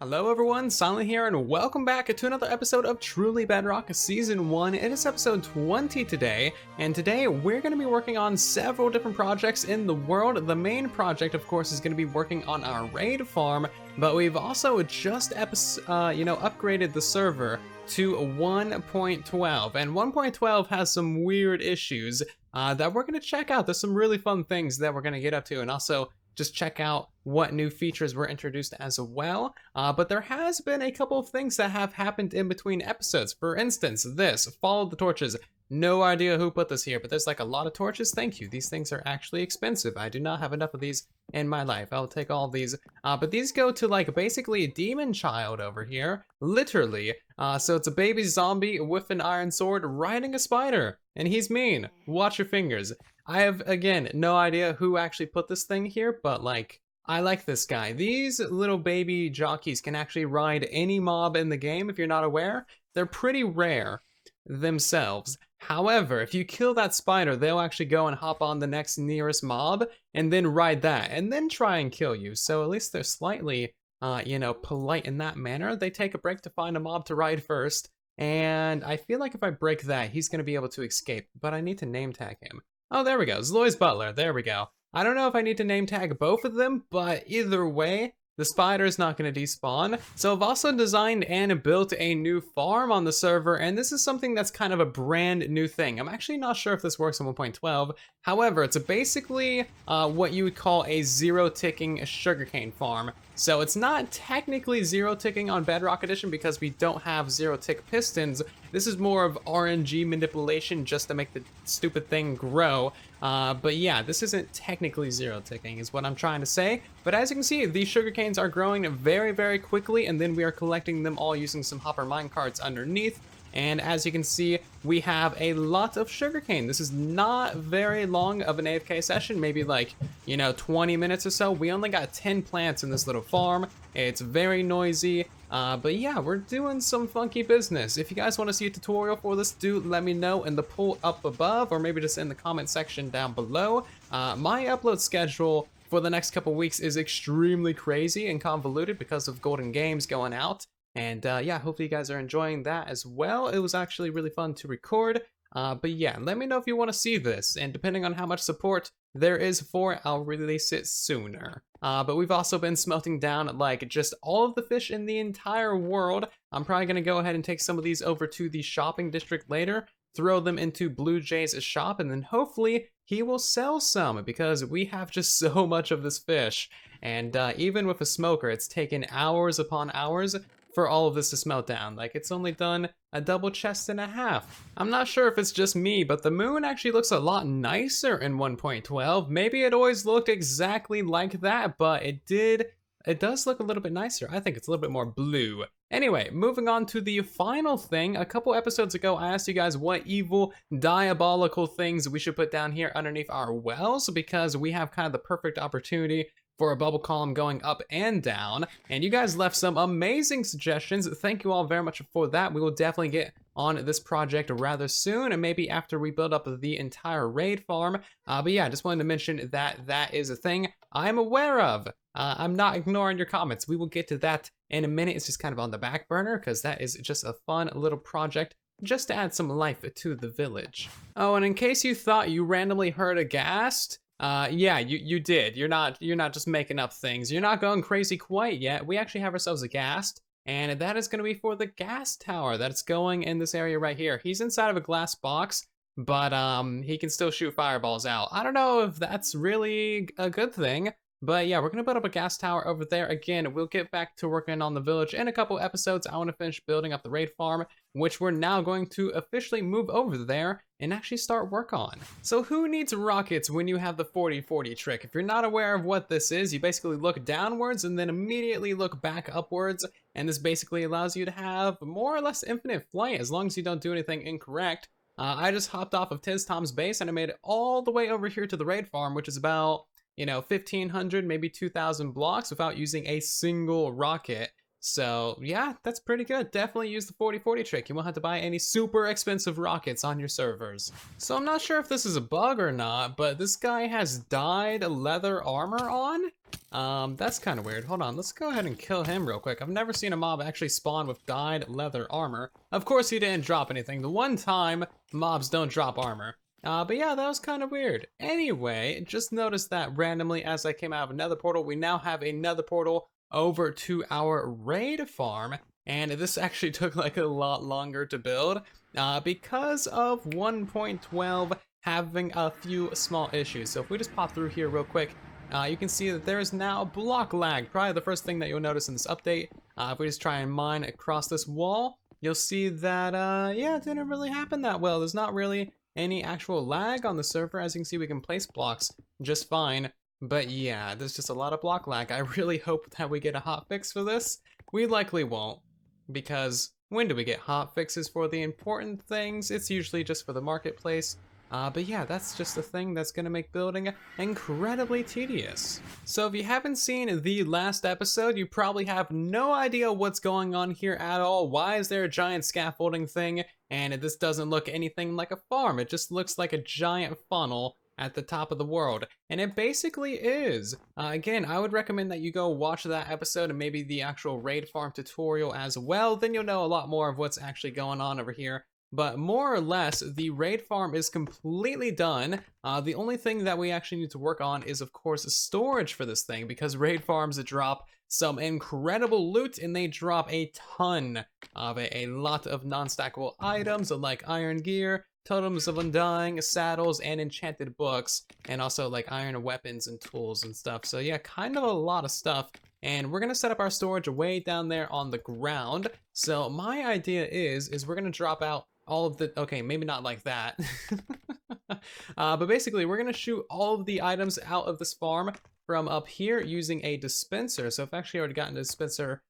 Hello everyone, Silent here, and welcome back to another episode of Truly Bedrock Season 1. It is episode 20 today, and today we're going to be working on several different projects in the world. The main project, of course, is going to be working on our raid farm, but we've also just upgraded the server to 1.12, and 1.12 has some weird issues that we're going to check out. There's some really fun things that we're going to get up to, and also just check out what new features were introduced as well. But there has been a couple of things that have happened in between episodes. For instance, this, Follow the Torches. No idea who put this here, but there's like a lot of torches. Thank you. These things are actually expensive. I do not have enough of these in my life. I'll take all of these. But these go to like basically a demon child over here, literally. So it's a baby zombie with an iron sword riding a spider, and he's mean. Watch your fingers. I have, again, no idea who actually put this thing here, but like, I like this guy. These little baby jockeys can actually ride any mob in the game, if you're not aware. They're pretty rare themselves. However, if you kill that spider, they'll actually go and hop on the next nearest mob, and then ride that, and then try and kill you. So at least they're slightly, polite in that manner. They take a break to find a mob to ride first, and I feel like if I break that, he's going to be able to escape, but I need to name tag him. Oh, there we go, Zloy's Butler, there we go. I don't know if I need to name tag both of them, but either way, the spider is not going to despawn. So I've also designed and built a new farm on the server, and this is something that's kind of a brand new thing. I'm actually not sure if this works on 1.12. However, it's basically what you would call a zero ticking sugarcane farm. So it's not technically zero ticking on Bedrock Edition because we don't have zero tick pistons. This is more of RNG manipulation just to make the stupid thing grow. But yeah, this isn't technically zero ticking is what I'm trying to say. But as you can see, these sugarcanes are growing very, very quickly, and then we are collecting them all using some hopper minecarts underneath. And as you can see, we have a lot of sugarcane. This is not very long of an AFK session, maybe like, 20 minutes or so. We only got 10 plants in this little farm. It's very noisy, but yeah, we're doing some funky business. If you guys want to see a tutorial for this, do let me know in the poll up above, or maybe just in the comment section down below. My upload schedule for the next couple weeks is extremely crazy and convoluted because of Golden Games going out. And yeah, hopefully you guys are enjoying that as well. It was actually really fun to record. But yeah, let me know if you want to see this. And depending on how much support there is for it, I'll release it sooner. But we've also been smelting down like just all of the fish in the entire world. I'm probably going to go ahead and take some of these over to the shopping district later, throw them into Blue Jay's shop, and then hopefully he will sell some because we have just so much of this fish. And even with a smoker, it's taken hours upon hours for all of this to smelt down. Like, it's only done a double chest and a half. I'm not sure if it's just me, but the moon actually looks a lot nicer in 1.12. Maybe it always looked exactly like that, but it does look a little bit nicer. I think it's a little bit more blue. Anyway, moving on to the final thing. A couple episodes ago, I asked you guys what evil, diabolical things we should put down here underneath our wells, because we have kind of the perfect opportunity for a bubble column going up and down, and you guys left some amazing suggestions. Thank you all very much for that. We will definitely get on this project rather soon, and maybe after we build up the entire raid farm. But yeah, just wanted to mention that that is a thing I'm aware of. I'm not ignoring your comments. We will get to that in a minute. It's just kind of on the back burner because that is just a fun little project just to add some life to the village. Oh, and in case you thought you randomly heard a ghast, yeah, you did. You're not just making up things. You're not going crazy quite yet. We actually have ourselves a ghast, and that is going to be for the gas tower that's going in this area right here. He's inside of a glass box, but he can still shoot fireballs out. I don't know if that's really a good thing, but yeah, we're going to put up a gas tower over there. Again, we'll get back to working on the village in a couple episodes. I want to finish building up the raid farm, which we're now going to officially move over there and actually start work on. So who needs rockets when you have the 40-40 trick? If you're not aware of what this is, you basically look downwards and then immediately look back upwards, and this basically allows you to have more or less infinite flight as long as you don't do anything incorrect. I just hopped off of Tiz Tom's base and I made it all the way over here to the raid farm, which is about 1,500, maybe 2,000 blocks without using a single rocket. So yeah, that's pretty good. Definitely use the 40/40 trick. You won't have to buy any super expensive rockets on your servers. So I'm not sure if this is a bug or not, but this guy has dyed leather armor on. That's kind of weird. Hold on, let's go ahead and kill him real quick. I've never seen a mob actually spawn with dyed leather armor. Of course he didn't drop anything. The one time mobs don't drop armor. But yeah, that was kind of weird. Anyway, just noticed that randomly as I came out of another portal, we now have another portal over to our raid farm. And this actually took like a lot longer to build because of 1.12 having a few small issues. So if we just pop through here real quick, you can see that there is now block lag. Probably the first thing that you'll notice in this update. If we just try and mine across this wall, you'll see that, yeah, it didn't really happen that well. There's not really any actual lag on the server. As you can see, we can place blocks just fine. But yeah, there's just a lot of block lag. I really hope that we get a hotfix for this. We likely won't, because when do we get hotfixes for the important things? It's usually just for the marketplace. But yeah, that's just a thing that's gonna make building incredibly tedious. So if you haven't seen the last episode, you probably have no idea what's going on here at all. Why is there a giant scaffolding thing? And this doesn't look anything like a farm. It just looks like a giant funnel at the top of the world. And it basically is. Again, I would recommend that you go watch that episode and maybe the actual raid farm tutorial as well. Then you'll know a lot more of what's actually going on over here. But more or less, the raid farm is completely done. The only thing that we actually need to work on is, of course, storage for this thing, because raid farms drop some incredible loot, and they drop a ton of a lot of non-stackable items like iron gear, totems of undying, saddles, and enchanted books, and also like iron weapons and tools and stuff. So yeah, kind of a lot of stuff. And we're gonna set up our storage way down there on the ground. So my idea is we're gonna drop out all of the, okay, maybe not like that. But basically we're gonna shoot all of the items out of this farm from up here using a dispenser. So I've actually already gotten a dispenser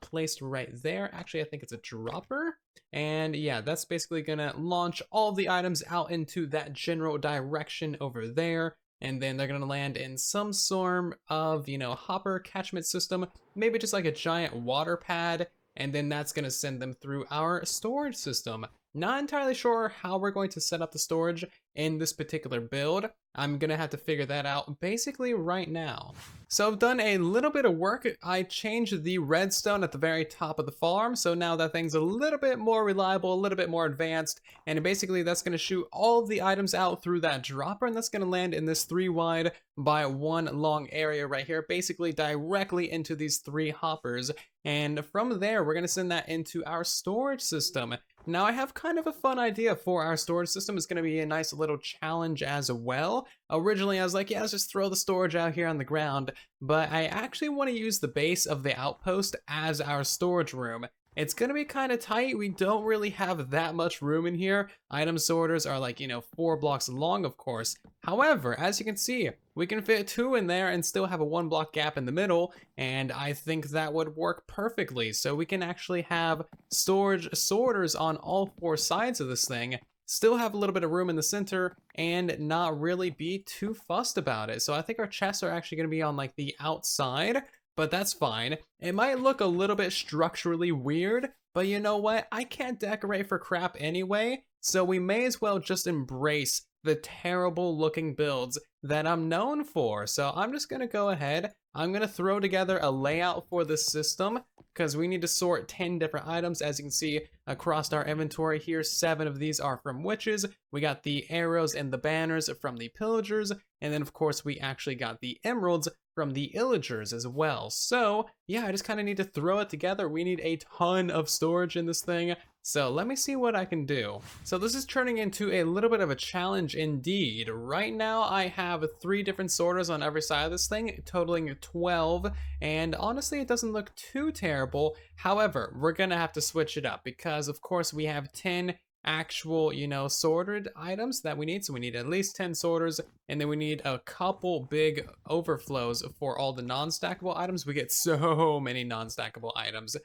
placed right there. Actually, I think it's a dropper. And yeah, that's basically gonna launch all of the items out into that general direction over there. And then they're gonna land in some sort of, you know, hopper catchment system, maybe just like a giant water pad. And then that's gonna send them through our storage system. Not entirely sure how we're going to set up the storage in this particular build. I'm gonna have to figure that out basically right now. So I've done a little bit of work. I changed the redstone at the very top of the farm, so now that thing's a little bit more reliable, a little bit more advanced, and basically that's gonna shoot all of the items out through that dropper, and that's gonna land in this 3 wide by 1 long area right here, basically directly into these 3 hoppers. And from there, we're gonna send that into our storage system. Now I have kind of a fun idea for our storage system. It's gonna be a nice little challenge as well. Originally I was like, yeah, let's just throw the storage out here on the ground, but I actually wanna use the base of the outpost as our storage room. It's gonna be kind of tight. We don't really have that much room in here. Item sorters are like, you know, 4 blocks long, of course. However, as you can see, we can fit 2 in there and still have a 1 block gap in the middle, and I think that would work perfectly. So we can actually have storage sorters on all 4 sides of this thing, still have a little bit of room in the center, and not really be too fussed about it. So I think our chests are actually gonna be on like the outside, but that's fine. It might look a little bit structurally weird, but you know what? I can't decorate for crap anyway, so we may as well just embrace the terrible looking builds that I'm known for. So I'm just gonna go ahead, I'm gonna throw together a layout for this system, because we need to sort 10 different items. As you can see across our inventory here, 7 of these are from witches. We got the arrows and the banners from the pillagers, and then of course we actually got the emeralds from the illagers as well. So yeah, I just kind of need to throw it together. We need a ton of storage in this thing. So let me see what I can do. So this is turning into a little bit of a challenge indeed. Right now I have 3 different sorters on every side of this thing, totaling 12. And honestly, it doesn't look too terrible. However, we're gonna have to switch it up because of course we have 10 actual, you know, sorted items that we need. So we need at least 10 sorters, and then we need a couple big overflows for all the non-stackable items. We get so many non-stackable items.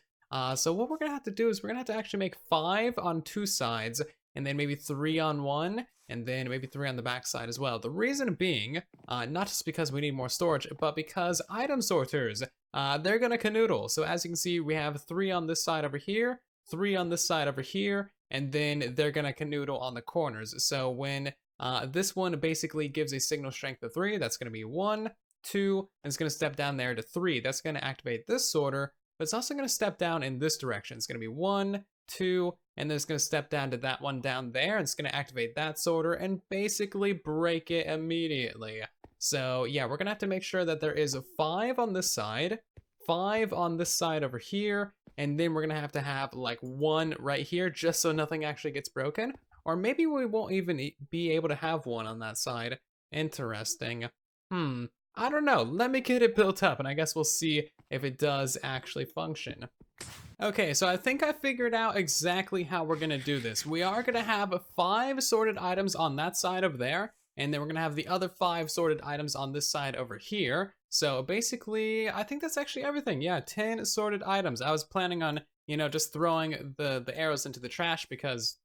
So what we're gonna have to do is we're gonna have to actually make 5 on 2 sides, and then maybe 3 on 1, and then maybe 3 on the back side as well. The reason being, not just because we need more storage, but because item sorters they're gonna canoodle. So as you can see, we have 3 on this side over here, 3 on this side over here, and then they're gonna canoodle on the corners. So when this one basically gives a signal strength of 3, that's gonna be 1, 2, and it's gonna step down there to 3. That's gonna activate this sorter, but it's also gonna step down in this direction. It's gonna be 1, 2, and then it's gonna step down to that one down there, and it's gonna activate that sorter and basically break it immediately. So yeah, we're gonna have to make sure that there is a 5 on this side, 5 on this side over here, and then we're gonna have to have like 1 right here just so nothing actually gets broken. Or maybe we won't even be able to have 1 on that side. Interesting. I don't know. Let me get it built up and I guess we'll see if it does actually function. Okay, so I think I figured out exactly how we're gonna do this. We are gonna have 5 sorted items on that side over there, and then we're gonna have the other 5 sorted items on this side over here. So basically, I think that's actually everything. Yeah, 10 sorted items. I was planning on, you know, just throwing the arrows into the trash because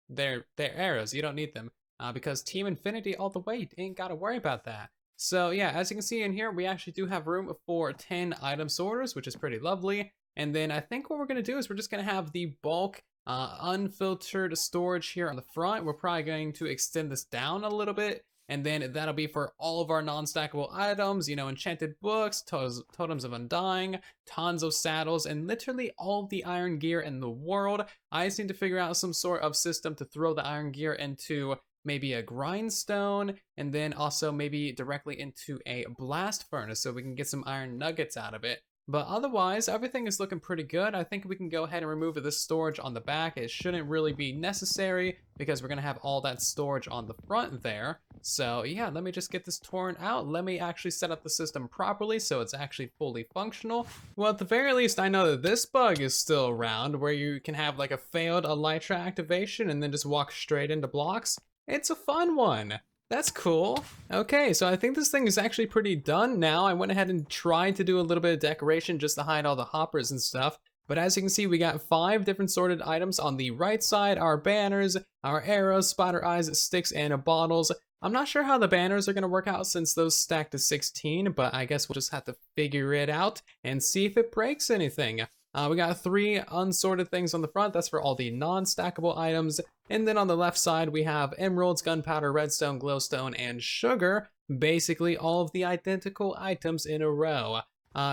they're arrows. You don't need them because Team Infinity all the way. You ain't gotta worry about that. So yeah, as you can see in here, we actually do have room for 10 item sorters, which is pretty lovely. And then I think what we're gonna do is we're just gonna have the bulk unfiltered storage here on the front. We're probably going to extend this down a little bit, and then that'll be for all of our non-stackable items, you know, enchanted books, totems of undying, tons of saddles, and literally all of the iron gear in the world. I just need to figure out some sort of system to throw the iron gear into maybe a grindstone, and then also maybe directly into a blast furnace so we can get some iron nuggets out of it. But otherwise, everything is looking pretty good. I think we can go ahead and remove this storage on the back. It shouldn't really be necessary because we're gonna have all that storage on the front there. So yeah, let me just get this torn out. Let me actually set up the system properly so it's actually fully functional. Well, at the very least, I know that this bug is still around where you can have like a failed elytra activation and then just walk straight into blocks. It's a fun one. That's cool. Okay, so I think this thing is actually pretty done now. I went ahead and tried to do a little bit of decoration just to hide all the hoppers and stuff. But as you can see, we got 5 different sorted items on the right side, our banners, our arrows, spider eyes, sticks, and bottles. I'm not sure how the banners are gonna work out since those stack to 16, but I guess we'll just have to figure it out and see if it breaks anything. We got 3 unsorted things on the front. That's for all the non-stackable items. And then on the left side, we have emeralds, gunpowder, redstone, glowstone, and sugar. Basically all of the identical items in a row.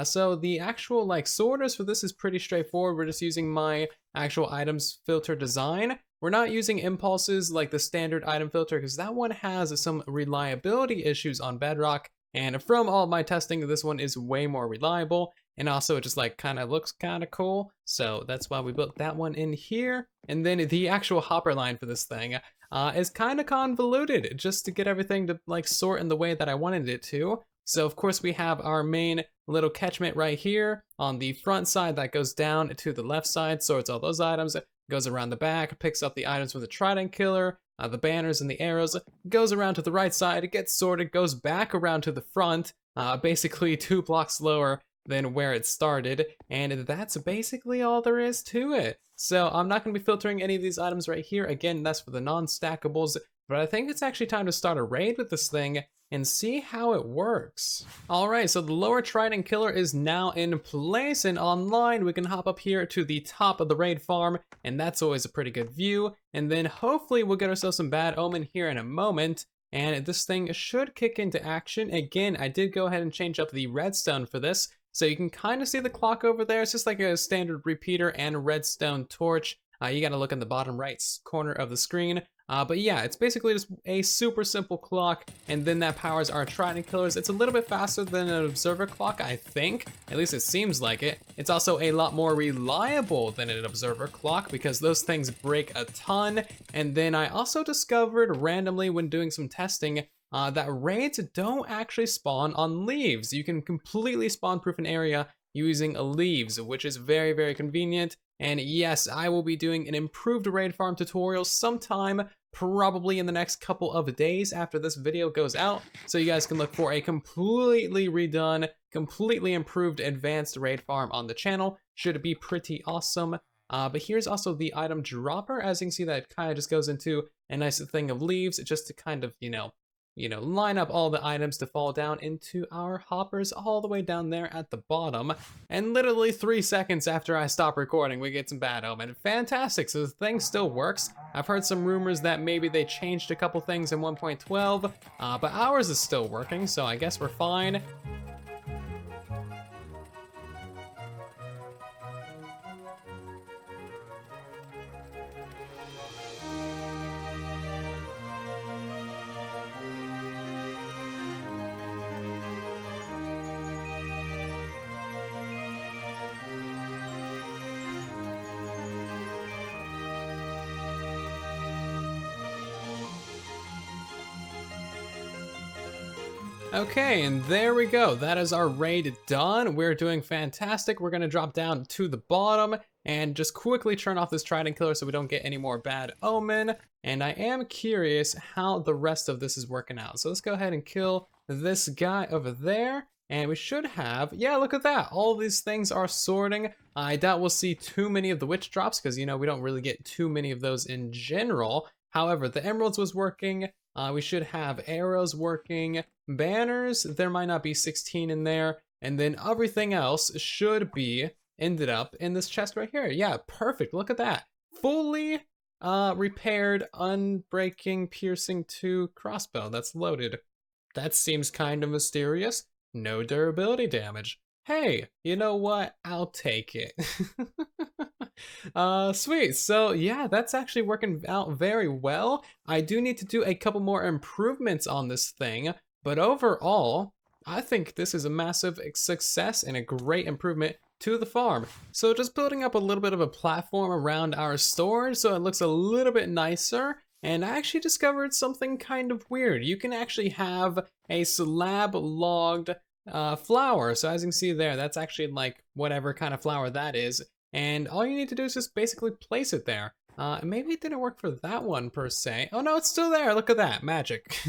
So the actual like sorters for this is pretty straightforward. We're just using my actual items filter design. We're not using impulses like the standard item filter because that one has some reliability issues on Bedrock. And from all my testing, this one is way more reliable. And also it just like kind of looks kind of cool. So that's why we built that one in here. And then the actual hopper line for this thing is kind of convoluted just to get everything to like sort in the way that I wanted it to. So of course we have our main little catchment right here on the front side that goes down to the left side, sorts all those items, goes around the back, picks up the items with the trident killer, the banners and the arrows, goes around to the right side, it gets sorted, goes back around to the front, basically 2 blocks lower than where it started, and that's basically all there is to it. So I'm not going to be filtering any of these items right here. Again, that's for the non-stackables, but I think it's actually time to start a raid with this thing and see how it works. All right, so the lower trident killer is now in place and online. We can hop up here to the top of the raid farm, and that's always a pretty good view. And then hopefully we'll get ourselves some bad omen here in a moment. And this thing should kick into action. Again, I did go ahead and change up the redstone for this. So you can kind of see the clock over there. It's just like a standard repeater and redstone torch. You gotta look in the bottom right corner of the screen. But yeah, it's basically just a super simple clock, and then that powers our trident killers. It's a little bit faster than an observer clock, I think. At least it seems like it. It's also a lot more reliable than an observer clock because those things break a ton. And then I also discovered randomly when doing some testing that raids don't actually spawn on leaves. You can completely spawn-proof an area using leaves, which is very, very convenient. And yes, I will be doing an improved raid farm tutorial sometime, probably in the next couple of days after this video goes out. So you guys can look for a completely redone, completely improved advanced raid farm on the channel. Should be pretty awesome. But here's also the item dropper. As you can see, that kind of just goes into a nice thing of leaves just to kind of, you know, line up all the items to fall down into our hoppers all the way down there at the bottom. And literally 3 seconds after I stop recording, we get some Bad Omen. Fantastic, so the thing still works. I've heard some rumors that maybe they changed a couple things in 1.12, but ours is still working, so I guess we're fine. Okay, and there we go. That is our raid done. We're doing fantastic. We're gonna drop down to the bottom and just quickly turn off this Trident Killer so we don't get any more Bad Omen. And I am curious how the rest of this is working out. So let's go ahead and kill this guy over there. And we should have, yeah, look at that. All these things are sorting. I doubt we'll see too many of the witch drops because, we don't really get too many of those in general. However, the emeralds was working. We should have arrows working. Banners, there might not be 16 in there. And then everything else should be ended up in this chest right here. Yeah, perfect. Look at that. Fully repaired, unbreaking, piercing 2 crossbow. That's loaded. That seems kind of mysterious. No durability damage. Hey, you know what? I'll take it. Sweet. So yeah, that's actually working out very well. I do need to do a couple more improvements on this thing, but overall, I think this is a massive success and a great improvement to the farm. So just building up a little bit of a platform around our storage so it looks a little bit nicer. And I actually discovered something kind of weird. You can actually have a slab logged flower. So as you can see there, that's actually like whatever kind of flower that is. And all you need to do is just basically place it there. Maybe it didn't work for that one per se. Oh no, it's still there. Look at that, magic.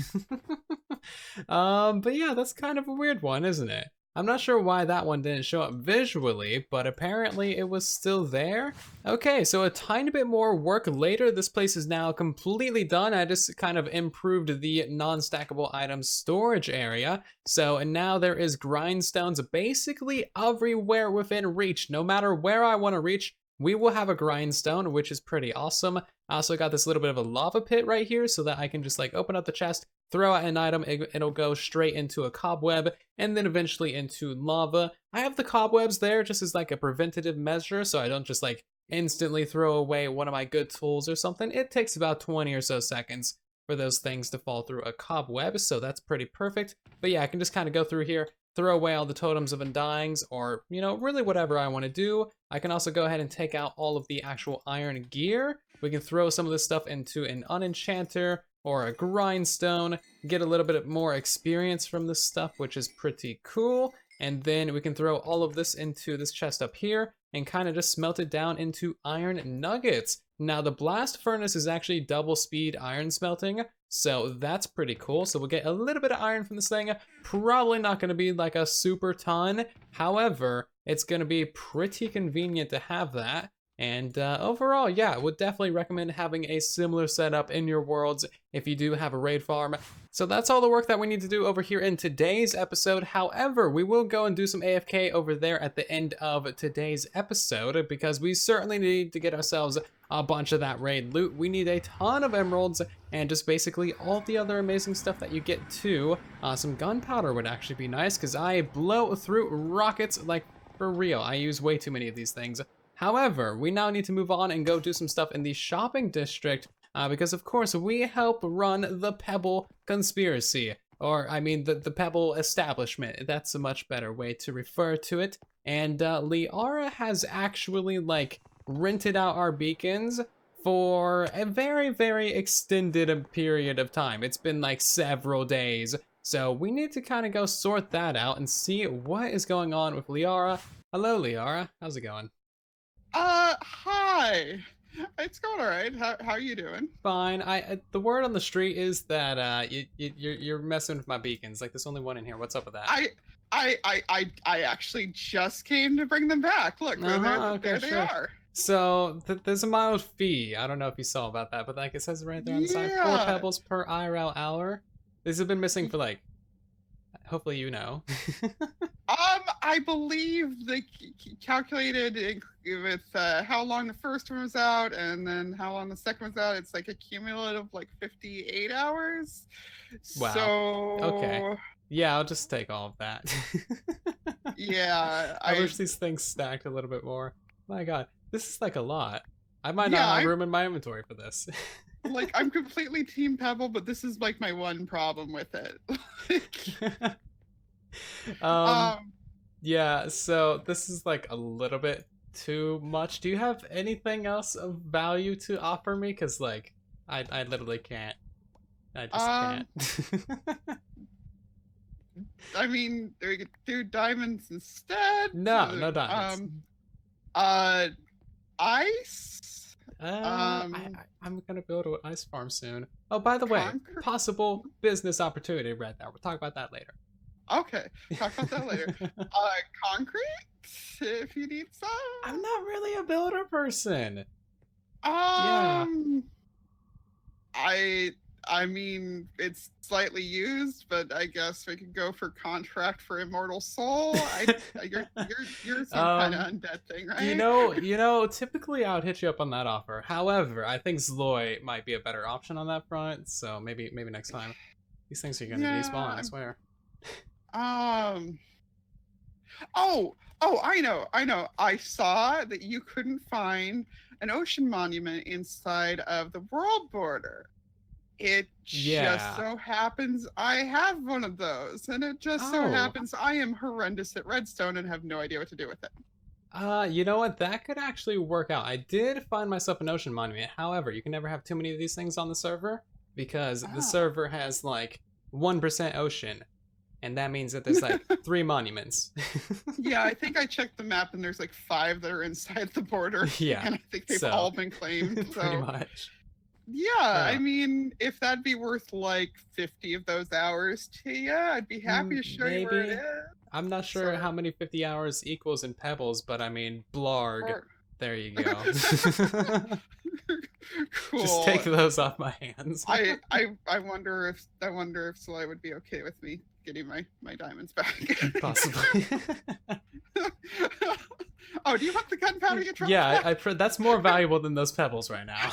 But yeah, that's kind of a weird one, isn't it? I'm not sure why that one didn't show up visually, but apparently it was still there. Okay, so a tiny bit more work later. This place is now completely done. I just kind of improved the non-stackable items storage area. So and now there is grindstones basically everywhere within reach. No matter where I want to reach, we will have a grindstone, which is pretty awesome. I also got this little bit of a lava pit right here so that I can just like open up the chest, throw out an item, it'll go straight into a cobweb and then eventually into lava. I have the cobwebs there just as like a preventative measure so I don't just like instantly throw away one of my good tools or something. It takes about 20 or so seconds for those things to fall through a cobweb, so that's pretty perfect. But yeah, I can just kind of go through here, throw away all the totems of undyings, or, really whatever I want to do. I can also go ahead and take out all of the actual iron gear. We can throw some of this stuff into an unenchanter or a grindstone, get a little bit more experience from this stuff, which is pretty cool. And then we can throw all of this into this chest up here and kind of just smelt it down into iron nuggets. Now the blast furnace is actually double speed iron smelting, so that's pretty cool. So we'll get a little bit of iron from this thing. Probably not going to be like a super ton. However, it's going to be pretty convenient to have that. And overall, yeah, would definitely recommend having a similar setup in your worlds if you do have a raid farm. So that's all the work that we need to do over here in today's episode. However, we will go and do some AFK over there at the end of today's episode because we certainly need to get ourselves a bunch of that raid loot. We need a ton of emeralds and just basically all the other amazing stuff that you get too. Some gunpowder would actually be nice because I blow through rockets like for real. I use way too many of these things. However, we now need to move on and go do some stuff in the shopping district because of course we help run the Pebble Conspiracy, or I mean the Pebble Establishment. That's a much better way to refer to it. And Liara has actually like rented out our beacons for a very, very extended period of time. It's been like several days. So we need to kind of go sort that out and see what is going on with Liara. Hello, Liara. How's it going? Hi. It's going all right. How are you doing? Fine. The word on the street is that you're messing with my beacons. Like there's only one in here. What's up with that? I actually just came to bring them back. Look, there they are. So there's a mild fee. I don't know if you saw about that, but like it says right there on the side, 4 pebbles per IRL hour. These have been missing for like, hopefully you know. I believe they calculated with how long the first one was out and then how long the second was out. It's like a cumulative like 58 hours. Wow. So okay. Yeah, I'll just take all of that. Yeah. I wish these things stacked a little bit more. My god, this is like a lot. I might not have room in my inventory for this. Like, I'm completely Team Pebble, but this is like my one problem with it. Yeah, so this is like a little bit too much. Do you have anything else of value to offer me? Because like, I literally can't. I just can't. I mean, we could do diamonds instead. No diamonds. Ice. I'm gonna build an ice farm soon. Oh, by the way, possible business opportunity right there. We'll talk about that later. Okay, talk about that later. Concrete, if you need some. I'm not really a builder person. Yeah. I mean, it's slightly used, but I guess we could go for contract for Immortal Soul. You're some kind of undead thing, right? You know. Typically, I would hit you up on that offer. However, I think Zloy might be a better option on that front. So maybe next time. These things are gonna despawn, I swear. Oh, I know. I saw that you couldn't find an ocean monument inside of the world border. It just so happens I have one of those, and it just so happens I am horrendous at redstone and have no idea what to do with it. You know what? That could actually work out. I did find myself an ocean monument. However, you can never have too many of these things on the server because the server has like 1% ocean. And that means that there's like 3 monuments. Yeah, I think I checked the map and there's like 5 that are inside the border. Yeah. And I think they've all been claimed. So. Pretty much. Yeah, I mean, if that'd be worth like 50 of those hours to you, I'd be happy to show you where it is. I'm not sure how many 50 hours equals in Pebbles, but I mean, Blarg. There you go. Cool. Just take those off my hands. I wonder if Soleil would be okay with me getting my diamonds back. Possibly. Oh, do you want the gunpowder you dropped? Yeah, that's more valuable than those pebbles right now.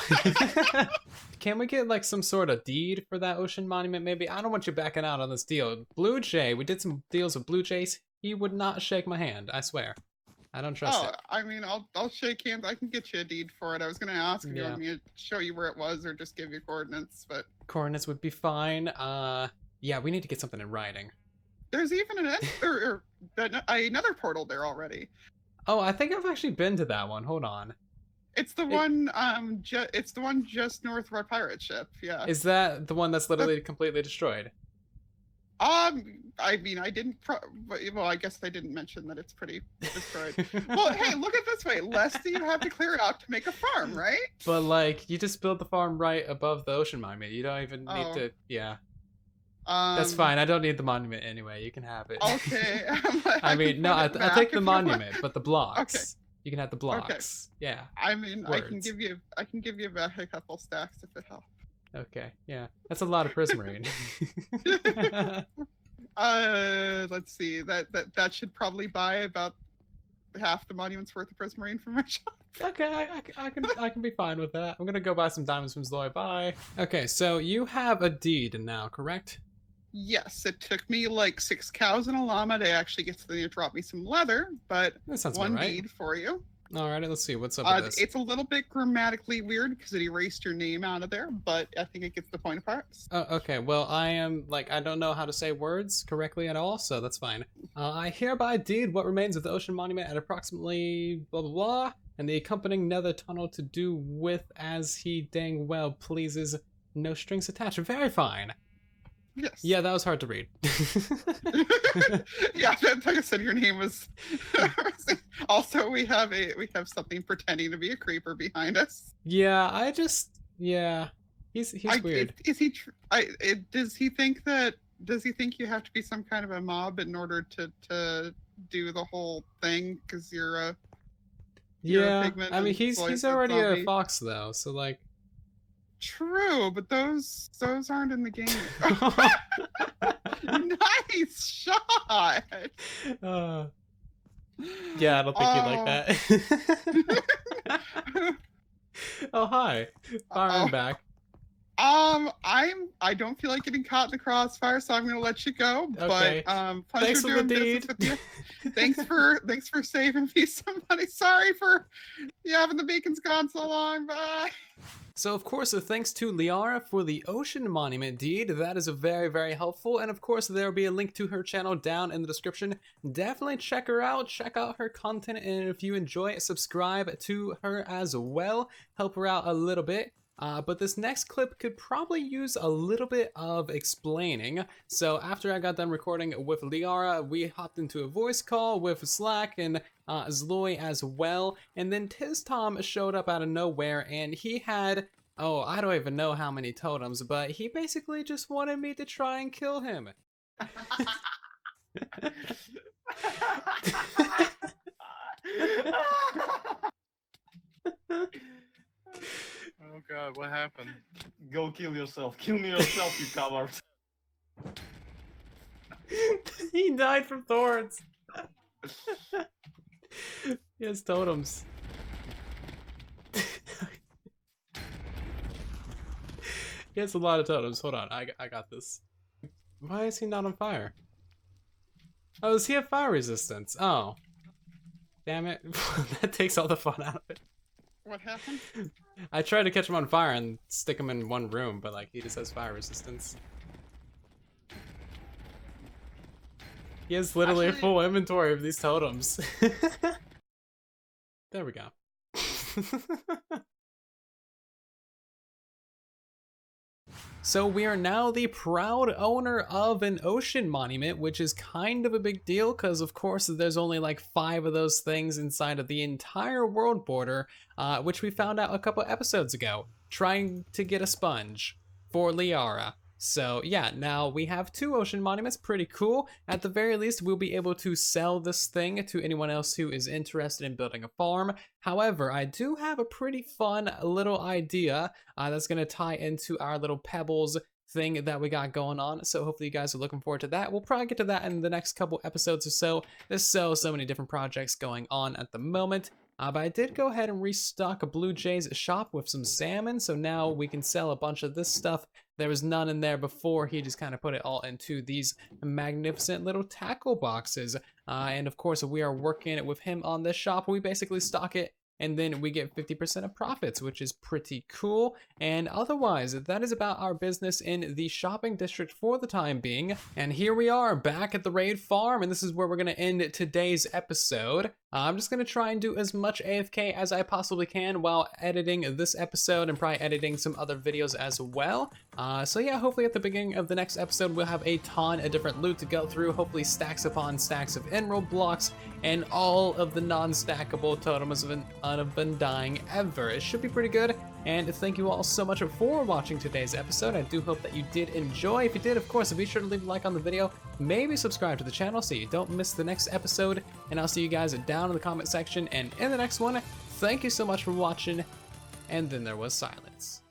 Can we get like some sort of deed for that ocean monument maybe? I don't want you backing out on this deal. Blue Jay, we did some deals with Blue Jays. He would not shake my hand, I swear. I don't trust it. I mean, I'll shake hands. I can get you a deed for it. I was going to ask if you want me to show you where it was or just give you coordinates, but... Coordinates would be fine. Yeah, we need to get something in writing. There's even another portal there already. Oh, I think I've actually been to that one. Hold on. It's the one it's the one just north of our pirate ship. Yeah. Is that the one that's literally completely destroyed? I mean, I didn't well, I guess I didn't mention that it's pretty destroyed. Well, hey, look at it this way. Less than you have to clear it out to make a farm, right? But like, you just build the farm right above the ocean monument. You don't even need to, that's fine. I don't need the monument anyway. You can have it. Okay. I mean, no, I take the monument, but the blocks. Okay. You can have the blocks. Okay. Yeah. I mean, words. I can give you back a couple stacks if it helps. Okay. Yeah. That's a lot of prismarine. Let's see. That should probably buy about half the monument's worth of prismarine from my shop. Okay, I can be fine with that. I'm gonna go buy some diamonds from Zloy. Bye. Okay, so you have a deed now, correct? Yes, it took me like 6 cows and a llama to actually get something to drop me some leather, but that sounds one right. deed for you. Alright, let's see, what's up with this? It's a little bit grammatically weird because it erased your name out of there, but I think it gets the point across. Okay, well, I don't know how to say words correctly at all, so that's fine. I hereby deed what remains of the ocean monument at approximately blah blah blah, and the accompanying nether tunnel to do with as he dang well pleases, no strings attached. Very fine. Yes. Yeah, that was hard to read. Yeah, like I said, your name was. Also, we have something pretending to be a creeper behind us. Yeah, he's weird. Does he think that? Does he think you have to be some kind of a mob in order to do the whole thing? Because you're a pigment. I mean, he's already a fox though, so like. True, but those aren't in the game. Nice shot. Yeah, I don't think you like that. Oh, hi. Firing back. I don't feel like getting caught in the crossfire, so I'm gonna let you go. Okay. But pleasure Thanks for doing the business deed. with you. Thanks for saving me some money. Sorry for having the beacons gone so long. Bye. So of course, thanks to Liara for the Ocean Monument deed. That is very, very helpful. And of course, there will be a link to her channel down in the description. Definitely check her out, check out her content, and if you enjoy it, subscribe to her as well. Help her out a little bit. But this next clip could probably use a little bit of explaining. So after I got done recording with Liara, we hopped into a voice call with Slack and Zloy as well. And then Tiz Tom showed up out of nowhere, and he had, oh, I don't even know how many totems, but he basically just wanted me to try and kill him. Oh god, what happened? Go kill yourself. Kill me yourself, you coward. He died from thorns. He has totems. He has a lot of totems. Hold on, I got this. Why is he not on fire? Oh, does he have fire resistance? Oh. Damn it. That takes all the fun out of it. What happened? I tried to catch him on fire and stick him in one room, but like he just has fire resistance. He has literally a full inventory of these totems. There we go. So we are now the proud owner of an ocean monument, which is kind of a big deal because of course there's only like 5 of those things inside of the entire world border, which we found out a couple episodes ago, trying to get a sponge for Liara. So yeah, now we have 2 ocean monuments, pretty cool. At the very least, we'll be able to sell this thing to anyone else who is interested in building a farm. However, I do have a pretty fun little idea that's gonna tie into our little Pebbles thing that we got going on. So hopefully you guys are looking forward to that. We'll probably get to that in the next couple episodes or so. There's so many different projects going on at the moment. But I did go ahead and restock Blue Jay's shop with some salmon, so now we can sell a bunch of this stuff. There was none in there before. He just kind of put it all into these magnificent little tackle boxes. And of course, we are working with him on this shop. We basically stock it, and then we get 50% of profits, which is pretty cool. And otherwise, that is about our business in the shopping district for the time being. And here we are back at the Raid Farm, and this is where we're gonna end today's episode. I'm just gonna try and do as much AFK as I possibly can while editing this episode and probably editing some other videos as well. So yeah, hopefully at the beginning of the next episode, we'll have a ton of different loot to go through, hopefully stacks upon stacks of emerald blocks and all of the non-stackable totems of Undying ever. It should be pretty good. And thank you all so much for watching today's episode. I do hope that you did enjoy. If you did, of course, be sure to leave a like on the video, maybe subscribe to the channel so you don't miss the next episode, and I'll see you guys down in the comment section and in the next one. Thank you so much for watching, and then there was silence.